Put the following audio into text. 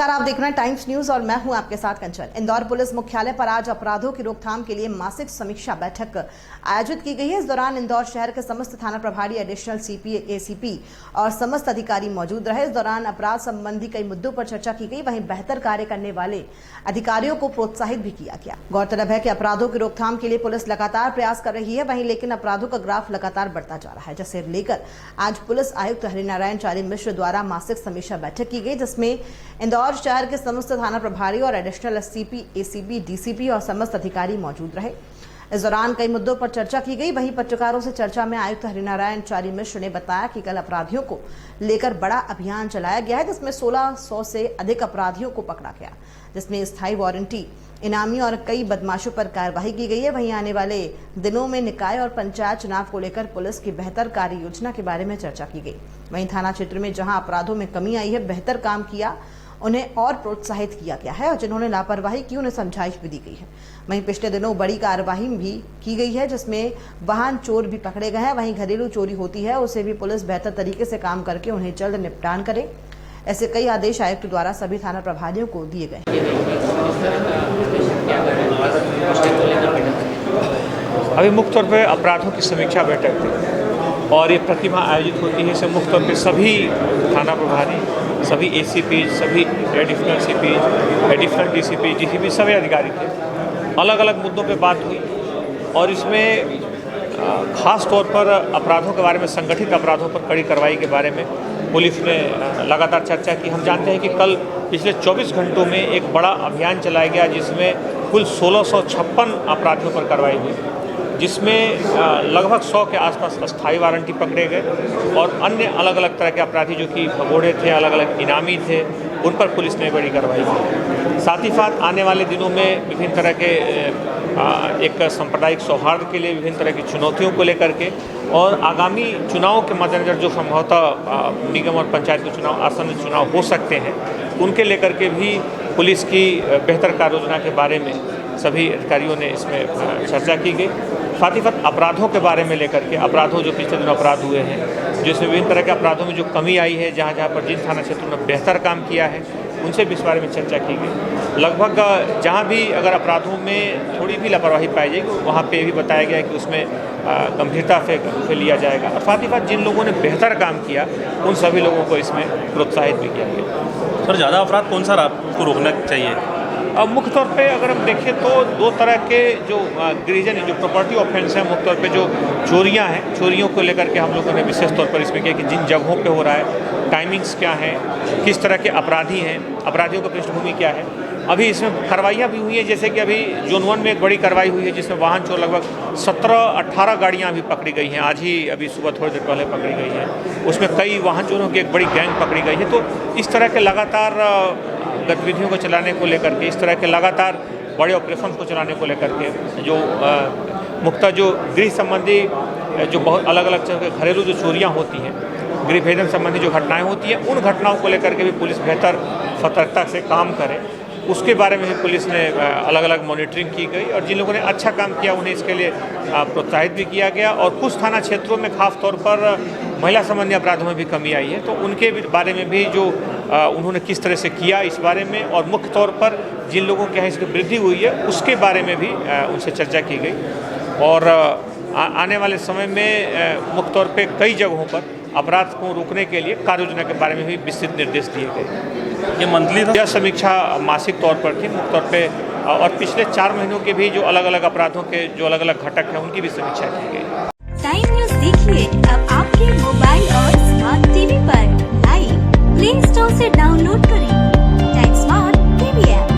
नमस्कार, आप देख रहे हैं टाइम्स न्यूज और मैं हूं आपके साथ कंचन। इंदौर पुलिस मुख्यालय पर आज अपराधों की रोकथाम के लिए मासिक समीक्षा बैठक आयोजित की गई है। इस दौरान इंदौर शहर के समस्त थाना प्रभारी, एडिशनल सीपी, एसीपी और समस्त अधिकारी मौजूद रहे। इस दौरान अपराध संबंधी कई मुद्दों पर चर्चा की गई। वहीं बेहतर कार्य करने वाले अधिकारियों को प्रोत्साहित भी किया गया। गौरतलब है कि अपराधों की रोकथाम के लिए पुलिस लगातार प्रयास कर रही है, वहीं लेकिन अपराधों का ग्राफ लगातार बढ़ता जा रहा है, जिसे लेकर आज पुलिस आयुक्त हरिनारायण चारी मिश्र द्वारा मासिक समीक्षा बैठक की गई, जिसमें इंदौर शहर के समस्त थाना प्रभारी और एडिशनल सीपी, एसीपी, डीसीपी और समस्त अधिकारी मौजूद रहे। इस दौरान कई मुद्दों पर चर्चा की गई। वहीं पत्रकारों से चर्चा में आयुक्त हरिनारायण चारी मिश्र ने बताया कि कल अपराधियों को लेकर बड़ा अभियान चलाया गया है, जिसमें 1600 से अधिक अपराधियों को पकड़ा गया, जिसमें स्थायी वारंटी, इनामी और कई बदमाशों पर कार्रवाई की गई है। वहीं आने वाले दिनों में निकाय और पंचायत चुनाव को लेकर पुलिस की बेहतर कार्य योजना के बारे में चर्चा की गई। वहीं थाना क्षेत्र में जहां अपराधों में कमी आई है, बेहतर काम किया, उन्हें और प्रोत्साहित किया गया है और जिन्होंने लापरवाही की उन्हें समझाइश भी दी गई है। वहीं पिछले दिनों बड़ी कार्रवाई भी की गई है, जिसमें वाहन चोर भी पकड़े गए हैं। वहीं घरेलू चोरी होती है, उसे भी पुलिस बेहतर तरीके से काम करके उन्हें जल्द निपटान करे। ऐसे कई आदेश आयुक्त द्वारा सभी थाना प्रभारियों को दिए गए। अभी मुख्य तौर पर अपराधों की समीक्षा बैठक थी और ये प्रतिमा आयोजित होती है। इसमें मुख्य तौर पर सभी थाना प्रभारी, सभी एसीपी, सभी additional CP, additional DCP, DCP सभी अधिकारी थे। अलग अलग मुद्दों पे बात हुई और इसमें खास तौर पर अपराधों के बारे में, संगठित अपराधों पर कड़ी कार्रवाई के बारे में पुलिस ने लगातार चर्चा की। हम जानते हैं कि कल पिछले 24 घंटों में एक बड़ा अभियान चलाया गया, जिसमें कुल 1656 अपराधियों पर कार्रवाई हुई, जिसमें लगभग 100 के आसपास अस्थायी वारंटी पकड़े गए और अन्य अलग अलग तरह के अपराधी जो कि भगोड़े थे, अलग अलग इनामी थे, उन पर पुलिस ने बड़ी कार्रवाई की। साथ ही साथ आने वाले दिनों में विभिन्न तरह के एक सांप्रदायिक सौहार्द के लिए विभिन्न तरह की चुनौतियों को लेकर के और आगामी चुनावों के मद्देनजर जो संभवतः निगम और पंचायत के चुनाव, आसन्न चुनाव हो सकते हैं, उनके लेकर के भी पुलिस की बेहतर कार्य योजना के बारे में सभी अधिकारियों ने इसमें चर्चा की गई। साथ ही साथ अपराधों के बारे में लेकर के, अपराधों जो पिछले दिनों अपराध हुए हैं, जिसमें विभिन्न तरह के अपराधों में जो कमी आई है, जहाँ जहाँ पर जिन थाना क्षेत्रों में बेहतर काम किया है, उनसे भी इस बारे में चर्चा की गई। लगभग जहाँ भी अगर अपराधों में थोड़ी भी लापरवाही पाई जाएगी, वहाँ पे भी बताया गया कि उसमें गंभीरता से लिया जाएगा। और साथ ही साथ जिन लोगों ने बेहतर काम किया, उन सभी लोगों को इसमें प्रोत्साहित भी किया गया। सर, ज़्यादा अपराध कौन सा आपको रोकना चाहिए? अब मुख्य तौर पे अगर हम देखें तो दो तरह के जो रीजन जो प्रॉपर्टी ऑफेंस है, मुख्य तौर पे जो चोरियां हैं, चोरियों को लेकर के हम लोगों ने विशेष तौर पर इसमें किया कि जिन जगहों पे हो रहा है, टाइमिंग्स क्या है, किस तरह के अपराधी हैं, अपराधियों की पृष्ठभूमि क्या है। अभी इसमें कार्रवाइयाँ भी हुई हैं, जैसे कि अभी जोन 1 में एक बड़ी कार्रवाई हुई है, जिसमें वाहन चोर लगभग 17-18 गाड़ियाँ अभी पकड़ी गई हैं। आज ही अभी सुबह थोड़ी देर पहले पकड़ी गई हैं। उसमें कई वाहन चोरों की एक बड़ी गैंग पकड़ी गई है। तो इस तरह के लगातार गतिविधियों को चलाने को लेकर के, इस तरह के लगातार बड़े ऑपरेशन को चलाने को लेकर के जो मुख्यतः जो गृह संबंधी जो बहुत अलग अलग तरह के घरेलू जो चोरियां होती हैं, गृह भेदन संबंधी जो घटनाएं होती हैं, उन घटनाओं को लेकर के भी पुलिस बेहतर सतर्कता से काम करे, उसके बारे में भी पुलिस ने अलग अलग मॉनिटरिंग की गई और जिन लोगों ने अच्छा काम किया उन्हें इसके लिए प्रोत्साहित भी किया गया। और कुछ थाना क्षेत्रों में खास तौर पर महिला संबंधी अपराधों में भी कमी आई है, तो उनके बारे में भी जो उन्होंने किस तरह से किया इस बारे में, और मुख्य तौर पर जिन लोगों के यहाँ इसकी वृद्धि हुई है उसके बारे में भी उनसे चर्चा की गई। और आने वाले समय में मुख्य तौर पर कई जगहों पर अपराध को रोकने के लिए कार्य योजना के बारे में भी विस्तृत निर्देश दिए गए। ये मंथली यह समीक्षा मासिक तौर पर थी मुख्य तौर पे, और पिछले 4 महीनों के भी जो अलग अलग अपराधों के जो अलग अलग घटक हैं, उनकी भी समीक्षा की गई। टाइम न्यूज देखिए अब आपके मोबाइल और स्मार्ट टीवी पर। लाइव प्ले स्टोर से डाउनलोड करें टाइम स्मार्ट टीवी ऐप।